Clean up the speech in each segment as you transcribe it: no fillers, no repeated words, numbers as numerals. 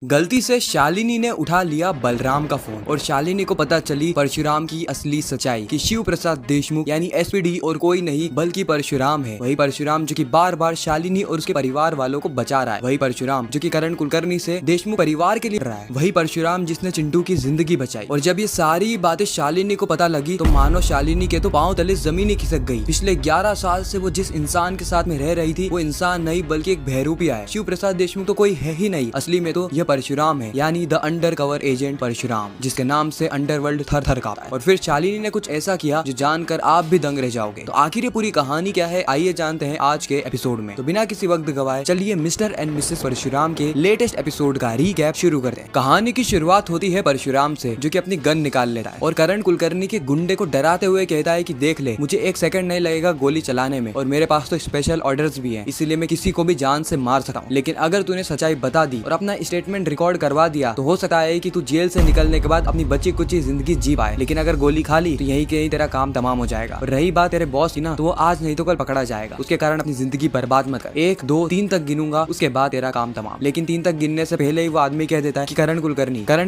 गलती से शालिनी ने उठा लिया बलराम का फोन और शालिनी को पता चली परशुराम की असली सच्चाई कि शिव प्रसाद देशमुख यानी एसपीडी और कोई नहीं बल्कि परशुराम है। वही परशुराम जो कि बार बार शालिनी और उसके परिवार वालों को बचा रहा है। वही परशुराम जो कि करण कुलकर्णी से देशमुख परिवार के लिए रहा है। वही परशुराम जिसने चिंटू की जिंदगी बचाई। और जब ये सारी बातें शालिनी को पता लगी तो मानो शालिनी के तो पांव तले जमीन ही खिसक गई। पिछले 11 साल से वो जिस इंसान के साथ में रह रही थी वो इंसान नहीं बल्कि एक बहरूपिया है। शिव प्रसाद देशमुख तो कोई है ही नहीं, असली में तो यह परशुराम है, यानी the undercover agent Parshuram, जिसके नाम से अंडरवर्ल्ड थर थर कांपता है। और फिर शालिनी ने कुछ ऐसा किया जो जानकर आप भी दंग रह जाओगे। तो आखिर ये पूरी कहानी क्या है, आइए जानते हैं आज के एपिसोड में। तो बिना किसी वक्त गवाए चलिए मिस्टर एंड मिसेस परशुराम के लेटेस्ट एपिसोड का रीकैप शुरू करते हैं। कहानी की शुरुआत होती है परशुराम से, जो कि अपनी गन निकाल लेता है और करण कुलकर्णी के गुंडे को डराते हुए कहता है कि देख ले, मुझे 1 सेकंड नहीं लगेगा गोली चलाने में और मेरे पास तो स्पेशल ऑर्डर्स भी हैं, इसीलिए मैं किसी को भी जान से मार सकता हूँ। लेकिन अगर तूने सच्चाई बता दी और अपना स्टेटमेंट रिकॉर्ड करवा दिया तो हो सकता है कि तू जेल से निकलने के बाद अपनी बची कुची जिंदगी जी पाए। लेकिन अगर गोली खा ली तो यहीं कहीं तेरा काम तमाम हो जाएगा। और रही बात तेरे बॉस की ना, तो वो आज नहीं तो कल पकड़ा जाएगा। उसके कारण अपनी जिंदगी बर्बाद मत कर। 1 2 3 तक गिनूंगा, उसके बाद तेरा काम तमाम। लेकिन 3 तक गिनने से पहले ही वो आदमी कह देता है कि करण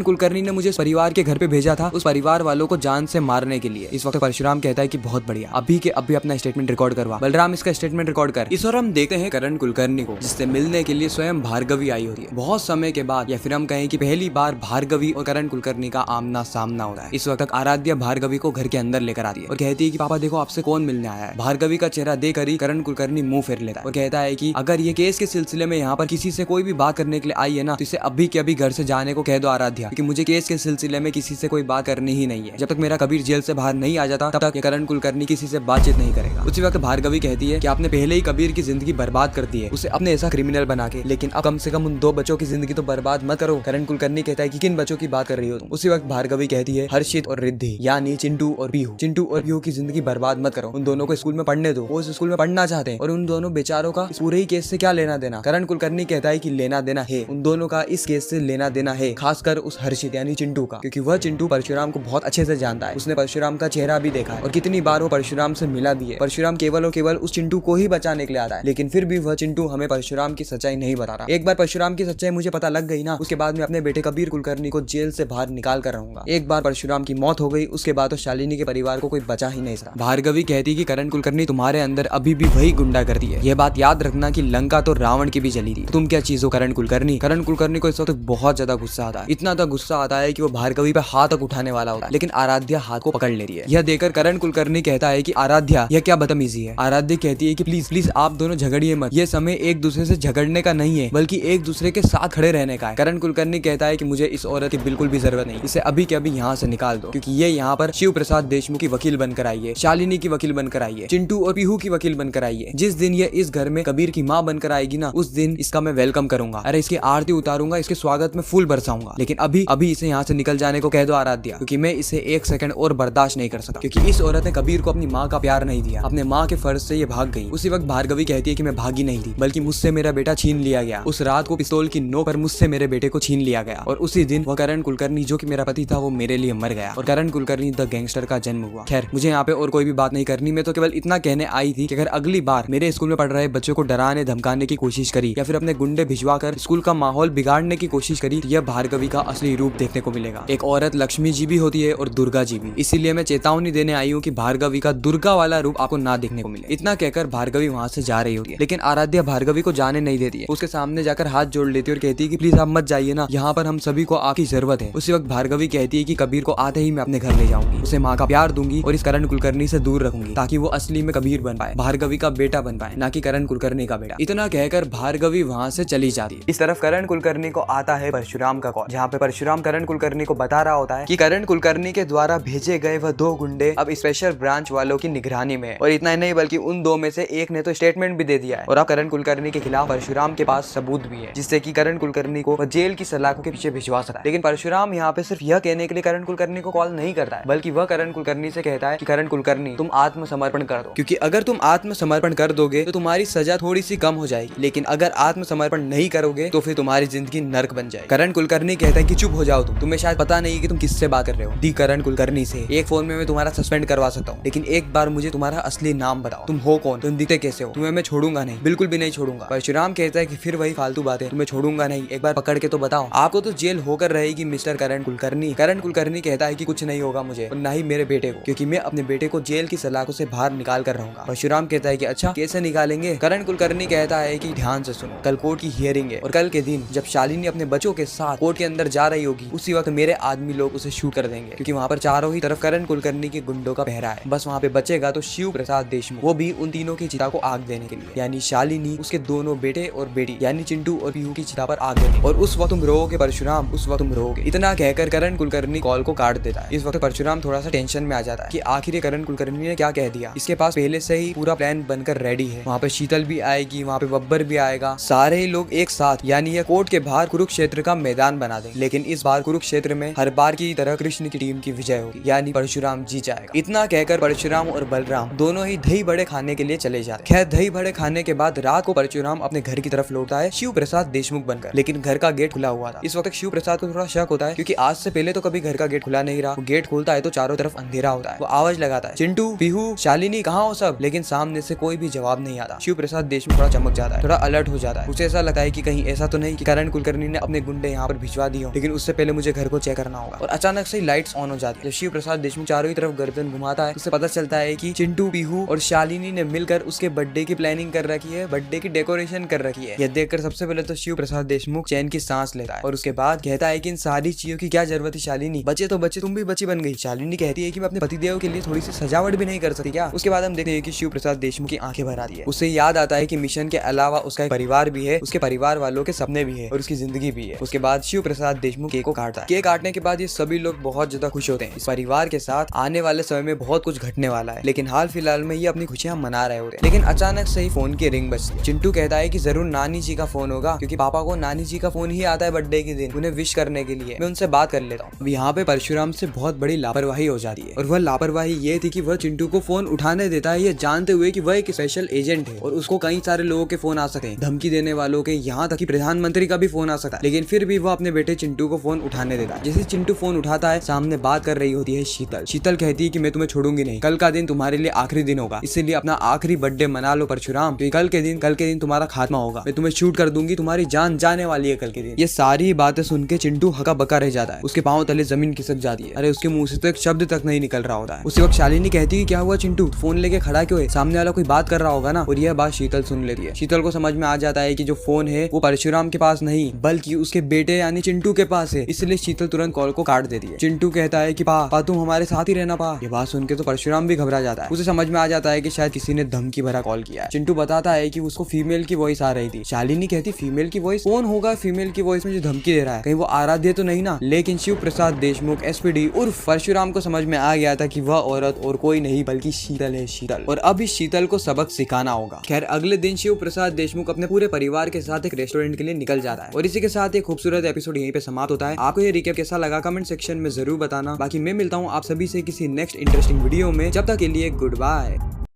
कुलकर्णी ने मुझे परिवार के घर पे भेजा था, उस परिवार वालों को जान से मारने के लिए। इस वक्त परशुराम कहता है कि बहुत बढ़िया, अभी के अभी अपना स्टेटमेंट रिकॉर्ड करवा। बलराम इसका स्टेटमेंट रिकॉर्ड कर। इस और हम देखते हैं करण कुलकर्णी को, जिससे मिलने के लिए स्वयं भार्गवी आई होती है। बहुत समय के बाद, या फिर हम कहें कि पहली बार भार्गवी और करण कुलकर्णी का आमना सामना होता है। इस वक्त तक आराध्या भार्गवी को घर के अंदर लेकर आती है और कहती है कि पापा देखो आपसे कौन मिलने आया है। भार्गवी का चेहरा देखकर ही करण कुलकर्णी मुंह फेर लेता है और कहता है कि अगर ये केस के सिलसिले में यहाँ पर किसी से कोई भी बात करने के लिए आई है ना, तो इसे अभी के अभी घर से जाने को कह दो आराध्या, क्योंकि मुझे केस के सिलसिले में किसी से कोई बात करनी ही नहीं है। जब तक मेरा कबीर जेल से बाहर नहीं आ जाता तब तक करण कुलकर्णी किसी से बातचीत नहीं करेगा। उसी वक्त भार्गवी कहती है कि आपने पहले ही कबीर की जिंदगी बर्बाद कर दी है, उसे अपने ऐसा क्रिमिनल बना के, लेकिन अब कम से कम उन 2 बच्चों की जिंदगी तो बर्बाद मत करो। करण कुलकर्णी कहता है कि किन बच्चों की बात कर रही हो तुम? उसी वक्त भार्गवी कहती है हर्षित और रिद्धि, यानी चिंटू और पीहू की जिंदगी बर्बाद मत करो, उन दोनों को स्कूल में पढ़ने दो, वो स्कूल में पढ़ना चाहते हैं और उन दोनों बेचारों का इस पूरे ही केस से क्या लेना देना। करण कुलकर्णी कहता है कि लेना देना है, उन दोनों का इस केस से लेना देना है, खासकर उस हर्षित यानी चिंटू का, क्योंकि वह चिंटू परशुराम को बहुत अच्छे से जानता है। उसने परशुराम का चेहरा भी देखा है और कितनी बार वो परशुराम से मिला भी है। परशुराम केवल और केवल उस चिंटू को ही बचाने के लिए आता है, लेकिन फिर भी वह चिंटू हमें परशुराम की सच्चाई नहीं बता रहा। एक बार परशुराम की सच्चाई मुझे पता लग गई ना, उसके बाद मैं अपने बेटे कबीर कुलकर्णी को जेल से बाहर निकाल कर रहूंगा। एक बार परशुराम की मौत हो गई, उसके बाद तो शालिनी के परिवार को कोई बचा ही नहीं सका। भार्गवी कहती कि करण कुलकर्णी तुम्हारे अंदर अभी भी वही गुंडा करती है। यह बात याद रखना कि लंका तो रावण की भी जली थी, तुम क्या चीज हो करण कुलकर्णी। करण कुलकर्णी को इस वक्त बहुत ज्यादा गुस्सा आता है, इतना तो गुस्सा आता है कि वो भार्गवी पे हाथ तक उठाने वाला होता है, लेकिन आराध्या हाथ को पकड़ लेती है। यह देखकर करण कुलकर्णी कहता है कि आराध्या यह क्या बदतमीजी है। आराध्या कहती है कि प्लीज प्लीज आप दोनों झगड़िए मत, ये समय एक दूसरे से झगड़ने का नहीं है बल्कि एक दूसरे के साथ खड़े रहने का है। करण कुलकर्णी कहता है कि मुझे इस औरत की बिल्कुल भी जरूरत नहीं, इसे अभी के अभी यहाँ से निकाल दो, क्योंकि ये यहाँ पर शिव प्रसाद देशमुख की वकील बनकर आई है, शालिनी की वकील बनकर आई है, चिंटू और पीहू की वकील बनकर आई है। जिस दिन ये इस घर में कबीर की माँ बनकर आएगी ना, उस दिन इसका मैं वेलकम करूंगा। अरे इसकी आरती उतारूंगा, इसके स्वागत में फूल बरसाऊंगा। लेकिन अभी इसे यहाँ से निकल जाने को कह दो आराध्या, क्योंकि मैं इसे 1 सेकंड और बर्दाश्त नहीं कर सकता, क्योंकि इस औरत ने कबीर को अपनी माँ का प्यार नहीं दिया, अपने माँ के फर्ज से ये भाग गई। उसी वक्त भार्गवी कहती है कि मैं भागी नहीं थी, बल्कि मुझसे मेरा बेटा छीन लिया गया। उस रात को पिस्तौल की नोक पर मुझसे मेरे बेटे को छीन लिया गया और उसी दिन वह करण कुलकर्णी जो कि मेरा पति था वो मेरे लिए मर गया और करण कुलकर्णी द गैंगस्टर का जन्म हुआ। खैर मुझे यहाँ पे और कोई भी बात नहीं करनी, मैं तो केवल इतना कहने आई थी कि अगर अगली बार मेरे स्कूल में पढ़ रहे बच्चों को डराने धमकाने की कोशिश करी या फिर अपने गुंडे भिजवाकर स्कूल का माहौल बिगाड़ने की कोशिश करी, तो यह भार्गवी का असली रूप देखने को मिलेगा। एक औरत लक्ष्मी जी भी होती है और दुर्गा जी भी, इसीलिए मैं चेतावनी देने आई हूँ कि भार्गवी का दुर्गा वाला रूप आपको ना देखने को मिले। इतना कहकर भार्गवी वहाँ से जा रही होती है, लेकिन आराध्या भार्गवी को जाने नहीं देती है, उसके सामने जाकर हाथ जोड़ लेती है और कहती है कि प्लीज आप मत जाइए ना, यहाँ पर हम सभी को आपकी जरूरत है। उसी वक्त भार्गवी कहती है कि कबीर को आते ही मैं अपने घर ले जाऊंगी, उसे माँ का प्यार दूंगी और इस करण कुलकर्णी से दूर रखूंगी, ताकि वो असली में कबीर बन पाए, भार्गवी का बेटा बन पाए, ना कि करण कुलकर्णी का बेटा। इतना कहकर भार्गवी वहाँ से चली जाती है। इस तरफ करण कुलकर्णी को आता है परशुराम का कॉल, जहाँ पे परशुराम करण कुलकर्णी को बता रहा होता है कि करण कुलकर्णी के द्वारा भेजे गए वह 2 गुंडे अब स्पेशल ब्रांच वालों की निगरानी में है। और इतना ही नहीं बल्कि उन 2 में से एक ने तो स्टेटमेंट भी दे दिया है और अब करण कुलकर्णी के खिलाफ परशुराम के पास सबूत भी है, जिससे कि करण कुलकर्णी को जेल की सलाखों के पीछे भिजवा सकता है। लेकिन परशुराम यहाँ पे सिर्फ यह कहने के लिए करण कुलकर्णी को कॉल नहीं करता है, बल्कि वह करण कुलकर्णी से कहता है कि करण कुलकर्णी तुम आत्मसमर्पण कर दो, क्योंकि अगर तुम आत्मसमर्पण कर दोगे तो तुम्हारी सजा थोड़ी सी कम हो जाएगी, लेकिन अगर आत्मसमर्पण नहीं करोगे तो फिर तुम्हारी जिंदगी नर्क बन जाएगी। करण कुलकर्णी कहता है कि चुप हो जाओ, तुम्हें शायद पता नहीं कि तुम किससे बात कर रहे हो। दी करण कुलकर्णी से एक फोन में मैं तुम्हारा सस्पेंड करवा सकता हूँ, लेकिन एक बार मुझे तुम्हारा असली नाम बताओ, तुम हो कौन, तुम दिखते कैसे हो, तुम्हें मैं छोड़ूंगा नहीं, बिल्कुल भी नहीं छोड़ूंगा। परशुराम कहता है कि फिर वही फालतू बातें, तुम्हें छोड़ूंगा नहीं, एक बार पकड़ के तो बताओ, आपको तो जेल होकर रहेगी मिस्टर करण कुलकर्णी। करण कुलकर्णी कहता है कि कुछ नहीं होगा मुझे और ना ही मेरे बेटे को, क्योंकि मैं अपने बेटे को जेल की सलाखों से बाहर निकाल कर रहूंगा। परशुराम कहता है कि अच्छा कैसे निकालेंगे। करण कुलकर्णी कहता है कि ध्यान से सुनो, कल कोर्ट की हियरिंग है और कल के दिन जब शालिनी अपने बच्चों के साथ कोर्ट के अंदर जा रही होगी, उसी वक्त मेरे आदमी लोग उसे शूट कर देंगे, क्योंकि वहाँ पर चारों ही तरफ करण कुलकर्णी के गुंडों का पहरा है। बस वहाँ पे बचेगा तो शिव प्रसाद देशमुख, वो भी उन तीनों की चिता को आग देने के लिए, यानी शालिनी, उसके दोनों बेटे और बेटी यानी चिंटू और पीहू की चिता पर आग देने। और उस वक्त तुम रोओगे परशुराम, उस वक्त तुम रोओगे। इतना कहकर करण कुलकर्णी कॉल को काट देता है। इस वक्त परशुराम थोड़ा सा टेंशन में आ जाता है कि आखिर ये करण कुलकर्णी ने क्या कह दिया। इसके पास पहले से ही पूरा प्लान बनकर रेडी है। वहाँ पे शीतल भी आएगी, वहाँ पे बब्बर भी आएगा, सारे ही लोग एक साथ, यानी ये कोर्ट के बाहर कुरुक्षेत्र का मैदान बना दें। लेकिन इस बार कुरुक्षेत्र में हर बार की तरह कृष्ण की टीम की विजय होगी, यानी परशुराम जीत जाएगा। इतना कहकर परशुराम और बलराम दोनों ही दही बड़े खाने के लिए चले जाते। खैर दही बड़े खाने के बाद रात को परशुराम अपने घर की तरफ लौटता है शिव प्रसाद देशमुख बनकर, लेकिन घर का गेट खुला हुआ था। इस वक्त शिव प्रसाद को थोड़ा शक होता है, क्योंकि आज से पहले तो कभी घर का गेट खुला नहीं रहा। वो गेट खोलता है तो चारों तरफ अंधेरा होता है। वो आवाज लगाता है, चिंटू, पीहू, शालिनी कहाँ हो सब, लेकिन सामने से कोई भी जवाब नहीं आता। शिव प्रसाद देशमुख थोड़ा चमक जाता है, थोड़ा अलर्ट हो जाता है। उसे ऐसा लगता है कि कहीं ऐसा तो नहीं कि करण कुलकर्णी ने अपने गुंडे यहाँ पर भिजवा दिए हो, लेकिन उससे पहले मुझे घर को चेक करना होगा। और अचानक से लाइट्स ऑन हो जाती है। जब शिव प्रसाद देशमुख चारों ही तरफ गर्दन घुमाता है, उससे पता चलता है कि चिंटू, पीहू और शालिनी ने मिलकर उसके बर्थडे की प्लानिंग कर रखी है, बर्थडे की डेकोरेशन कर रखी है। यह देखकर सबसे पहले तो शिव प्रसाद देशमुख चैन की सांस लेता है और उसके बाद कहता है कि इन सारी चीजों की क्या जरूरत है शालिनी, बचे तो बचे, तुम भी बची बन गई। शालिनी कहती है कि मैं अपने पतिदेव के लिए थोड़ी सी सजावट भी नहीं कर सकती क्या। उसके बाद हम देखते हैं कि शिव प्रसाद देशमुख की आंखें भर आती है। उससे याद आता है कि मिशन के अलावा उसका एक परिवार भी है, उसके परिवार वालों के सपने भी है और उसकी जिंदगी भी है। उसके बाद शिव प्रसाद देशमुख केक को काटता है। केक काटने के बाद ये सभी लोग बहुत ज्यादा खुश होते हैं। इस परिवार के साथ आने वाले समय में बहुत कुछ घटने वाला है, लेकिन हाल फिलहाल में ये अपनी खुशियां मना रहे होते हैं। लेकिन अचानक से ही फोन की रिंग बजती है। चिंटू कहता है कि जरूर नानी जी का फोन होगा, क्योंकि पापा को नानी जी का फोन ही आता है बर्थडे के दिन उन्हें विश करने के लिए। मैं उनसे बात कर लेता हूँ। यहाँ पे परशुराम से बहुत बड़ी लापरवाही हो जाती है और वह लापरवाही ये थी कि वह चिंटू को फोन उठाने देता है, ये जानते हुए कि वह एक स्पेशल एजेंट है और उसको कई सारे लोगों के फोन आ सकते हैं, धमकी देने वालों के, यहाँ तक कि प्रधानमंत्री का भी फोन आ सकता है। लेकिन फिर भी वह अपने बेटे चिंटू को फोन उठाने देता है। जैसे चिंटू फोन उठाता है, सामने बात कर रही होती है शीतल। शीतल कहती है कि मैं तुम्हें छोड़ूंगी नहीं, कल का दिन तुम्हारे लिए आखिरी दिन होगा, इसलिए अपना आखिरी बर्थडे मना लो परशुराम, क्योंकि कल के दिन तुम्हारा खात्मा होगा, मैं तुम्हें शूट कर दूंगी, तुम्हारी जान जाने वाली है कल के दिन। ये सारी बातें सुन के चिंटू हका बका रह जाता है, उसके पांव तले जमीन खिसक जाती है। अरे उसके मुंह से तो एक शब्द तक नहीं निकल रहा होता है। उसी वक्त शालिनी कहती है क्या हुआ चिंटू, फोन लेके खड़ा क्यों है, सामने वाला कोई बात कर रहा होगा ना। और यह बात शीतल सुन लेती है। शीतल को समझ में आ जाता है कि जो फोन है वो परशुराम के पास नहीं बल्कि उसके बेटे यानी चिंटू के पास है, इसलिए शीतल तुरंत कॉल को काट देती है। चिंटू कहता है कि पा तुम हमारे साथ ही रहना पा। ये बात सुन के तो परशुराम भी घबरा जाता है। उसे समझ में आ जाता है कि शायद किसी ने धमकी भरा कॉल किया है। चिंटू बताता है कि उसको फीमेल की वॉइस आ रही थी। शालिनी कहती फीमेल की वॉइस, कौन होगा फीमेल की वॉइस में जो धमकी दे रहा है, कहीं वो आराध्य तो नहीं ना। लेकिन शिव प्रसाद देशमुख एसपीडी उर्फ परशुराम को समझ में आ गया था कि वह औरत और कोई नहीं बल्कि शीतल है, शीतल। और अब इस शीतल को सबक सिखाना होगा। खैर अगले दिन शिव प्रसाद देशमुख अपने पूरे परिवार के साथ एक रेस्टोरेंट के लिए निकल जाता है और इसी के साथ एक खूबसूरत एपिसोड यहीं पे समाप्त होता है। आपको ये रिकैप कैसा लगा कमेंट सेक्शन में जरूर बताना। बाकी मैं मिलता हूँ आप सभी से किसी नेक्स्ट इंटरेस्टिंग वीडियो में, जब तक के लिए गुड बाय।